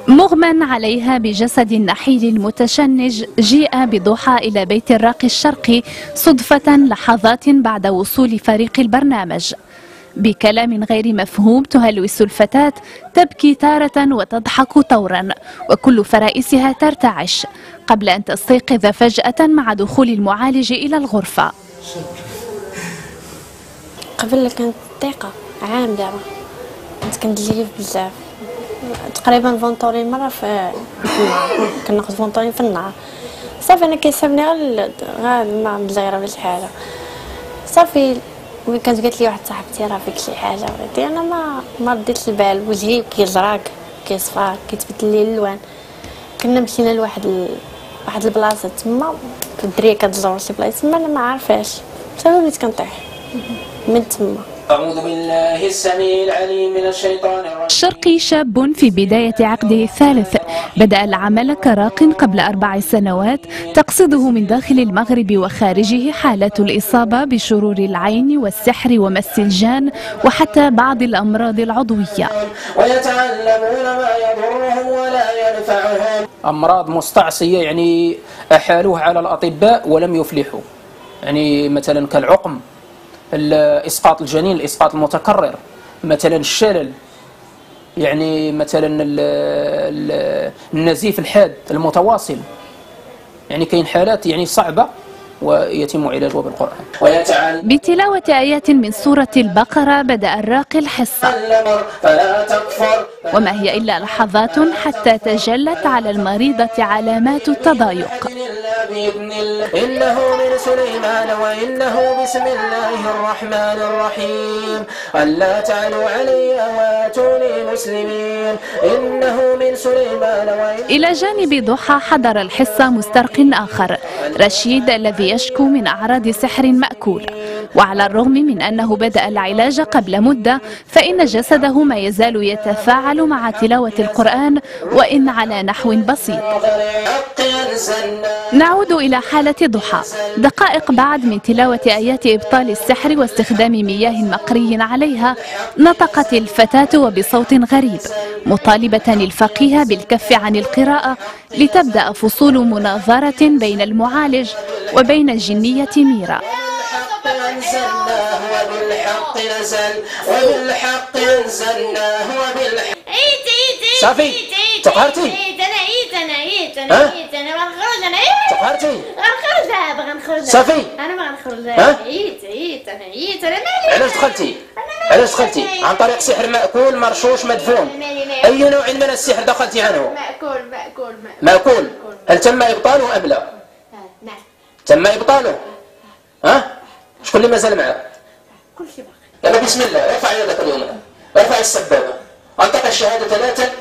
مغمى عليها بجسد النحيل المتشنج جيء بضحى إلى بيت الراقي الشرقي صدفة لحظات بعد وصول فريق البرنامج. بكلام غير مفهوم تهلوس الفتاة، تبكي تارة وتضحك طورا، وكل فرائسها ترتعش قبل أن تستيقظ فجأة مع دخول المعالج إلى الغرفة. قبل كانت ضيقة عام دابا كنت كندليف بزاف، تقريبا فونطورين مرة في النهار، كناخذ فونطورين في النهار. صافي انا كيصيبني غير ما مزيره بهاد الحاله. صافي وين كانت قالت لي واحد صاحبتي راه فيك شي حاجه، ولكن انا ما رديتش البال. وجهي كيزرق كيصفر كيتبدل لي الالوان. كنا مشينا لواحد البلاصه تما الدريه كتزور شي بلايص تما انا ما عارفاش صافي بديت كنطيح من تما. أعوذ بالله السميع العليم من الشيطان الرجيم. الشرقي شاب في بداية عقده الثالث، بدأ العمل كراق قبل 4 سنوات، تقصده من داخل المغرب وخارجه حالات الإصابة بشرور العين والسحر ومس الجان وحتى بعض الأمراض العضوية. ويتعلمون ما يضرهم ولا ينفعهم. أمراض مستعصية يعني أحالوه على الأطباء ولم يفلحوا، يعني مثلا كالعقم، إسقاط الجنين، الإسقاط المتكرر، مثلا الشلل، يعني مثلا النزيف الحاد المتواصل. يعني كاين حالات يعني صعبة ويتم علاجها بالقرآن. بتلاوة آيات من سورة البقرة بدأ الراقي الحصة، وما هي إلا لحظات حتى تجلت على المريضة علامات التضايق. إنه من سليمان وإنه بسم الله الرحمن الرحيم. ألا تعلوا علي واتوني مسلمين. إنه من سليمان إلى جانب ضحى حضر الحصة مسترق آخر، رشيد الذي يشكو من أعراض سحر مأكول، وعلى الرغم من أنه بدأ العلاج قبل مدة فإن جسده ما يزال يتفاعل مع تلاوة القرآن وإن على نحو بسيط. نعود إلى حالة ضحى. دقائق بعد من تلاوة آيات إبطال السحر واستخدام مياه مقري عليها، نطقت الفتاة وبصوت غريب مطالبة الفقيه بالكف عن القراءة لتبدأ فصول مناظرة بين المعالج وبين الجنية ميرا. صافي تقهرتي؟ تقهرتي؟ غنخرج صافي انا ما غنخرج. عييت انا مالي. علاش دخلتي؟ عن طريق سحر مأكول مرشوش مدفون. أي نوع من السحر دخلتي عنه؟ مأكول. هل تم إبطاله أم لا؟ نعم تم إبطاله. شكون اللي مازال معك؟ كل شيء باقي. يلا بسم الله، ارفع يدك اليمنى، ارفع السبابة، انطق الشهادة 3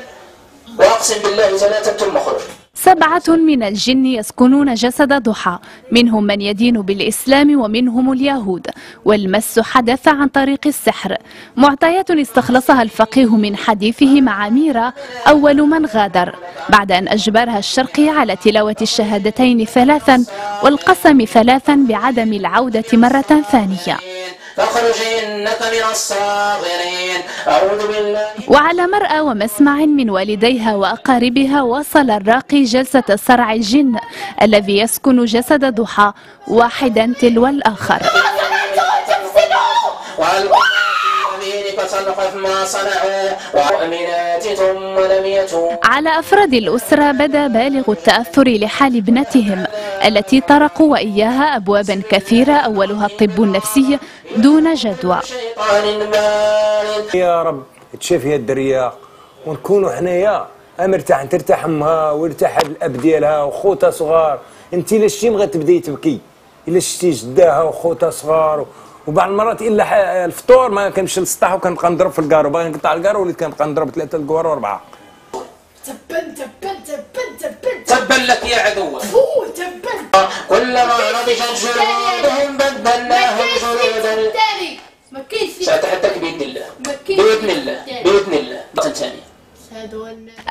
وأقسم بالله 3 ثم اخرج. 7 من الجن يسكنون جسد ضحى، منهم من يدين بالإسلام ومنهم اليهود، والمس حدث عن طريق السحر. معطيات استخلصها الفقيه من حديثه مع ميرا أول من غادر، بعد أن أجبرها الشرقي على تلاوة الشهادتين 3 والقسم 3 بعدم العودة مرة ثانية. وعلى مرأى ومسمع من والديها وأقاربها وصل الراقي جلسة صرع الجن الذي يسكن جسد ضحى واحدا تلو الآخر. على أفراد الأسرة بدا بالغ التأثر لحال ابنتهم التي طرقوا وإياها أبوابا كثيرة أولها الطب النفسي دون جدوى. يا رب تشافي الدريه ونكونوا حنايا مرتاح، ترتاح امها ويرتاح الاب ديالها وخوتها صغار. انت الا شتي بغات تبداي تبكي، الا شتي جداها وخوتها صغار. وبعض المرات الا الفطور ما كنمشي للسطح وكنبقى نضرب في الكارو، باغي نقطع الكارو وليت كنبقى نضرب 3 الكوار و4. تبا لك يا عدو. كلما نضجت جلودهم بدلناهم جلودا. سأتحداك بإذن الله. بإذن الله. ثانية.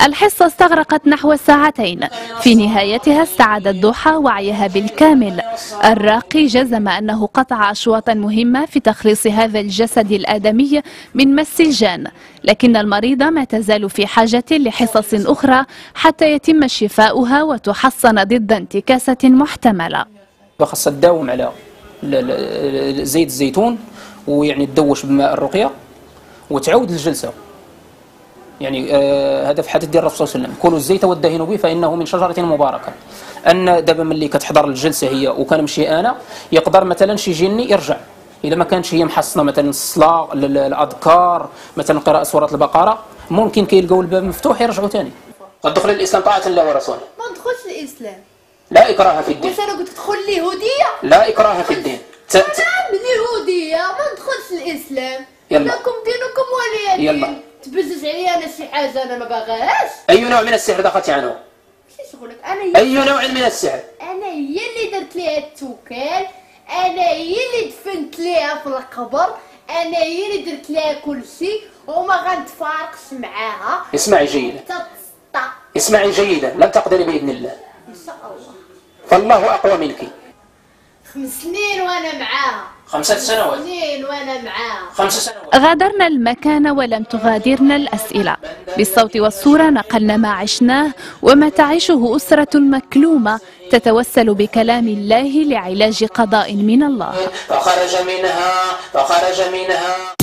الحصة استغرقت نحو ساعتين. في نهايتها استعادت ضحى وعيها بالكامل. الراقي جزم أنه قطع أشواطا مهمة في تخليص هذا الجسد الآدمي من مس الجان، لكن المريضة ما تزال في حاجة لحصص أخرى حتى يتم شفاؤها وتحصن ضد انتكاسة محتملة. خاصة تداوم على زيت الزيتون، ويعني تدوش بماء الرقية وتعود الجلسة. يعني هذا في حديث ديال الرسول صلى الله عليه وسلم: كلوا الزيت وادهنوا به فإنه من شجرة مباركة. أن دابا ملي كتحضر الجلسة هي وكنمشي أنا، يقدر مثلا شي جني يرجع إلا ما كانتش هي محصنة مثلا الصلاة الأذكار مثلا قراءة سورة البقرة، ممكن كيلقاو الباب مفتوح يرجعوا ثاني. قد دخل الإسلام طاعة الله ورسوله. ما ندخلش الإسلام. لا إكراه في الدين. واش أنا قلت تدخل اليهودية؟ لا إكراه في الدين. أنا من اليهودية ما ندخلش الإسلام. يلا. لكم دينكم ولي دين. يلا. تبزز عليا أنا شي حاجة أنا ما باغاهاش. أي نوع من السحر دخلتي عنه؟ شي شغلك أنا أي نوع من السحر؟ أنا هي اللي درت ليها التوكال، أنا هي اللي دفنت ليها في القبر، أنا هي اللي درت ليها كل شيء وما غنتفارقش معاها. اسمعي جيدا. تتسطى. اسمعي جيدا، لن تقدري بإذن الله. إن شاء الله. فالله أقوى منك. 5 سنين وأنا معاها. 5 سنوات. 5 سنين وأنا معاها. 5 سنوات. غادرنا المكان ولم تغادرنا الأسئلة. بالصوت والصورة نقلنا ما عشناه وما تعيشه أسرة مكلومة تتوسل بكلام الله لعلاج قضاء من الله. فخرج منها